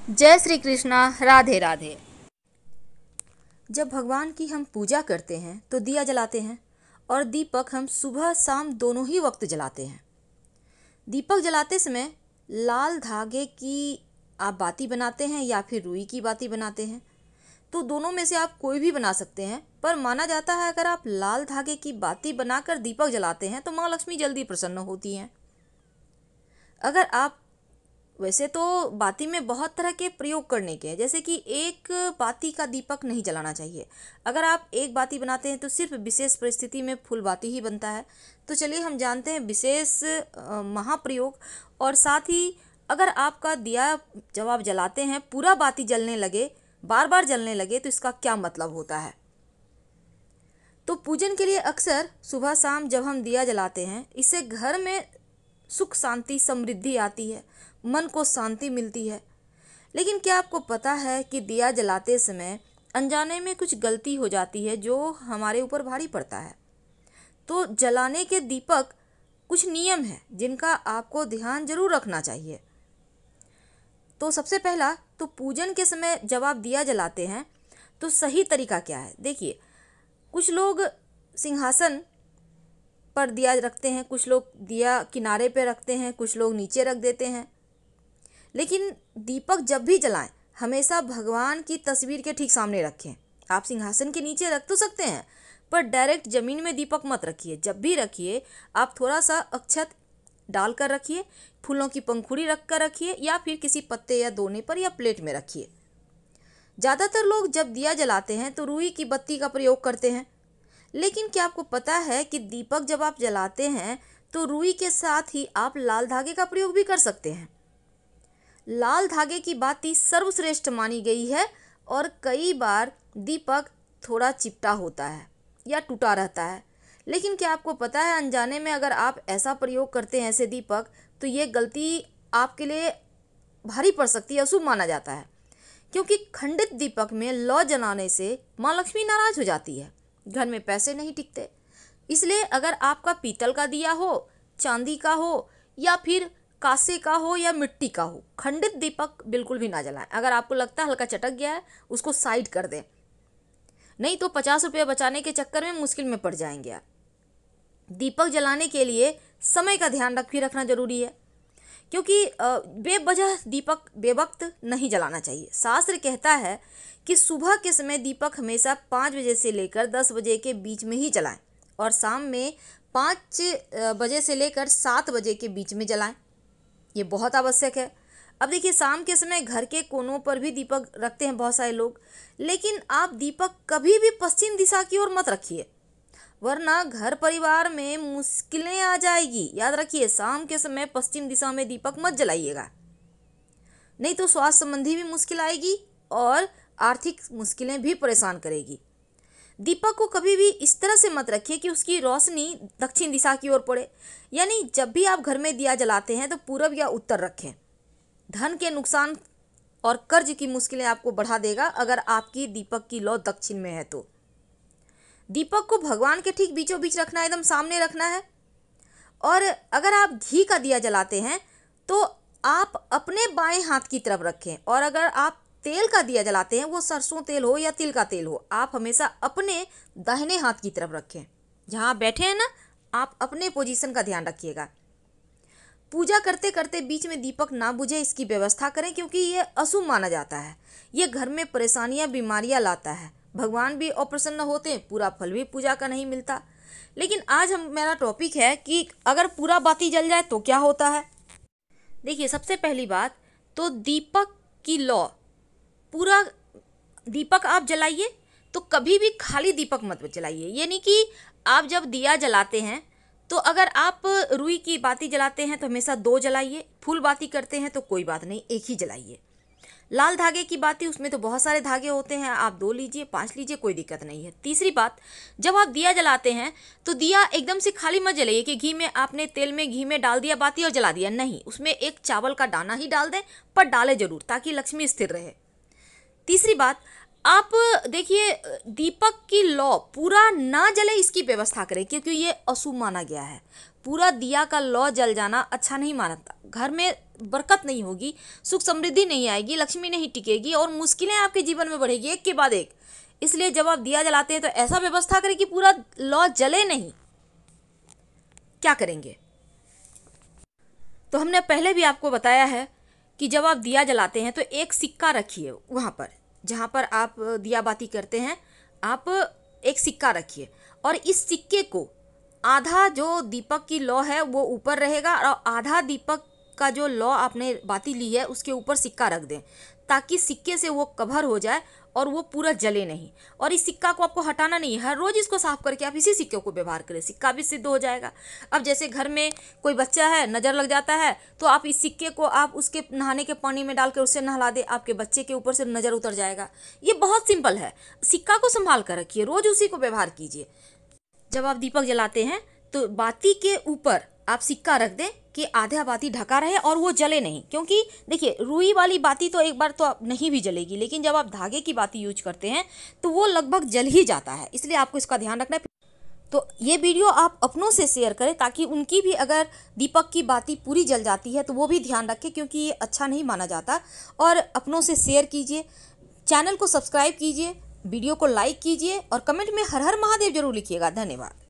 जय श्री कृष्णा। राधे राधे। जब भगवान की हम पूजा करते हैं तो दिया जलाते हैं और दीपक हम सुबह शाम दोनों ही वक्त जलाते हैं। दीपक जलाते समय लाल धागे की आप बाती बनाते हैं या फिर रुई की बाती बनाते हैं, तो दोनों में से आप कोई भी बना सकते हैं। पर माना जाता है अगर आप लाल धागे की बाती बनाकर दीपक जलाते हैं तो माँ लक्ष्मी जल्दी प्रसन्न होती हैं। अगर आप वैसे तो बाती में बहुत तरह के प्रयोग करने के हैं, जैसे कि एक बाती का दीपक नहीं जलाना चाहिए। अगर आप एक बाती बनाते हैं तो सिर्फ विशेष परिस्थिति में फुल बाती ही बनता है। तो चलिए हम जानते हैं विशेष महाप्रयोग। और साथ ही अगर आपका दिया जब आप जलाते हैं पूरा बाती जलने लगे, बार बार जलने लगे, तो इसका क्या मतलब होता है। तो पूजन के लिए अक्सर सुबह शाम जब हम दिया जलाते हैं, इससे घर में सुख शांति समृद्धि आती है, मन को शांति मिलती है। लेकिन क्या आपको पता है कि दिया जलाते समय अनजाने में कुछ गलती हो जाती है जो हमारे ऊपर भारी पड़ता है। तो जलाने के दीपक कुछ नियम हैं जिनका आपको ध्यान जरूर रखना चाहिए। तो सबसे पहला तो पूजन के समय जब आप दिया जलाते हैं तो सही तरीका क्या है। देखिए, कुछ लोग सिंहासन पर दिया रखते हैं, कुछ लोग दिया किनारे पे रखते हैं, कुछ लोग नीचे रख देते हैं। लेकिन दीपक जब भी जलाएं हमेशा भगवान की तस्वीर के ठीक सामने रखें। आप सिंहासन के नीचे रख तो सकते हैं, पर डायरेक्ट जमीन में दीपक मत रखिए। जब भी रखिए आप थोड़ा सा अक्षत डालकर रखिए, फूलों की पंखुड़ी रख कर रखिए, या फिर किसी पत्ते या दोने पर या प्लेट में रखिए। ज़्यादातर लोग जब दिया जलाते हैं तो रुई की बत्ती का प्रयोग करते हैं। लेकिन क्या आपको पता है कि दीपक जब आप जलाते हैं तो रुई के साथ ही आप लाल धागे का प्रयोग भी कर सकते हैं। लाल धागे की बाती सर्वश्रेष्ठ मानी गई है और कई बार दीपक थोड़ा चिपटा होता है या टूटा रहता है। लेकिन क्या आपको पता है अनजाने में अगर आप ऐसा प्रयोग करते हैं ऐसे दीपक, तो ये गलती आपके लिए भारी पड़ सकती है, अशुभ माना जाता है। क्योंकि खंडित दीपक में लौ जलाने से माँ लक्ष्मी नाराज हो जाती है, घर में पैसे नहीं टिकते। इसलिए अगर आपका पीतल का दिया हो, चांदी का हो, या फिर कांसे का हो या मिट्टी का हो, खंडित दीपक बिल्कुल भी ना जलाएं। अगर आपको लगता है हल्का चटक गया है उसको साइड कर दें, नहीं तो 50 रुपये बचाने के चक्कर में मुश्किल में पड़ जाएंगे आप। दीपक जलाने के लिए समय का ध्यान रखना जरूरी है, क्योंकि बेवजह दीपक बेवक्त नहीं जलाना चाहिए। शास्त्र कहता है कि सुबह के समय दीपक हमेशा 5 बजे से लेकर 10 बजे के बीच में ही जलाएं और शाम में 5 बजे से लेकर 7 बजे के बीच में जलाएं। ये बहुत आवश्यक है। अब देखिए, शाम के समय घर के कोनों पर भी दीपक रखते हैं बहुत सारे लोग, लेकिन आप दीपक कभी भी पश्चिम दिशा की ओर मत रखिए, वरना घर परिवार में मुश्किलें आ जाएगी। याद रखिए, शाम के समय पश्चिम दिशा में दीपक मत जलाइएगा, नहीं तो स्वास्थ्य संबंधी भी मुश्किल आएगी और आर्थिक मुश्किलें भी परेशान करेगी। दीपक को कभी भी इस तरह से मत रखिए कि उसकी रोशनी दक्षिण दिशा की ओर पड़े। यानी जब भी आप घर में दिया जलाते हैं तो पूरब या उत्तर रखें। धन के नुकसान और कर्ज की मुश्किलें आपको बढ़ा देगा अगर आपकी दीपक की लौ दक्षिण में है तो। दीपक को भगवान के ठीक बीचों बीच रखना है, एकदम सामने रखना है। और अगर आप घी का दिया जलाते हैं तो आप अपने बाएं हाथ की तरफ रखें, और अगर आप तेल का दिया जलाते हैं, वो सरसों तेल हो या तिल का तेल हो, आप हमेशा अपने दाहिने हाथ की तरफ रखें। जहां आप बैठे हैं ना, आप अपने पोजीशन का ध्यान रखिएगा। पूजा करते करते बीच में दीपक ना बुझे इसकी व्यवस्था करें, क्योंकि ये अशुभ माना जाता है। ये घर में परेशानियां बीमारियां लाता है, भगवान भी अप्रसन्न होते हैं, पूरा फल भी पूजा का नहीं मिलता। लेकिन आज मेरा टॉपिक है कि अगर पूरा बाती जल जाए तो क्या होता है। देखिए, सबसे पहली बात तो दीपक की लौ, पूरा दीपक आप जलाइए तो कभी भी खाली दीपक मत जलाइए। यानी कि आप जब दिया जलाते हैं तो अगर आप रुई की बाती जलाते हैं तो हमेशा 2 जलाइए, फूल बाती करते हैं तो कोई बात नहीं, 1 ही जलाइए। लाल धागे की बाती, उसमें तो बहुत सारे धागे होते हैं, आप 2 लीजिए, 5 लीजिए, कोई दिक्कत नहीं है। तीसरी बात, जब आप दिया जलाते हैं तो दिया एकदम से खाली मत जलाइए कि घी में आपने तेल में घी में डाल दिया बाती और जला दिया, नहीं। उसमें एक चावल का दाना ही डाल दें, पर डालें जरूर ताकि लक्ष्मी स्थिर रहे। तीसरी बात, आप देखिए, दीपक की लौ पूरा ना जले इसकी व्यवस्था करें, क्योंकि ये अशुभ माना गया है। पूरा दिया का लौ जल जाना अच्छा नहीं मानता। घर में बरकत नहीं होगी, सुख समृद्धि नहीं आएगी, लक्ष्मी नहीं टिकेगी और मुश्किलें आपके जीवन में बढ़ेगी एक के बाद एक। इसलिए जब आप दिया जलाते हैं तो ऐसा व्यवस्था करें कि पूरा लौ जले नहीं। क्या करेंगे? तो हमने पहले भी आपको बताया है कि जब आप दिया जलाते हैं तो एक सिक्का रखिए वहाँ पर, जहाँ पर आप दिया बाती करते हैं, आप एक सिक्का रखिए और इस सिक्के को आधा जो दीपक की लौ है वो ऊपर रहेगा और आधा दीपक का जो लौ आपने बाती ली है उसके ऊपर सिक्का रख दें, ताकि सिक्के से वो कवर हो जाए और वो पूरा जले नहीं। और इस सिक्का को आपको हटाना नहीं है, हर रोज़ इसको साफ करके आप इसी सिक्के को व्यवहार करें, सिक्का भी सिद्ध हो जाएगा। अब जैसे घर में कोई बच्चा है, नज़र लग जाता है, तो आप इस सिक्के को आप उसके नहाने के पानी में डाल कर उससे नहला दें, आपके बच्चे के ऊपर से नज़र उतर जाएगा। ये बहुत सिंपल है। सिक्का को संभाल कर रखिए, रोज़ उसी को व्यवहार कीजिए। जब आप दीपक जलाते हैं तो बाती के ऊपर आप सिक्का रख दें कि आधा बाती ढका रहे और वो जले नहीं। क्योंकि देखिए, रुई वाली बाती तो एक बार तो नहीं भी जलेगी, लेकिन जब आप धागे की बाती यूज करते हैं तो वो लगभग जल ही जाता है, इसलिए आपको इसका ध्यान रखना है। तो ये वीडियो आप अपनों से शेयर करें ताकि उनकी भी अगर दीपक की बाती पूरी जल जाती है तो वो भी ध्यान रखें, क्योंकि ये अच्छा नहीं माना जाता। और अपनों से शेयर कीजिए, चैनल को सब्सक्राइब कीजिए, वीडियो को लाइक कीजिए और कमेंट में हर हर महादेव जरूर लिखिएगा। धन्यवाद।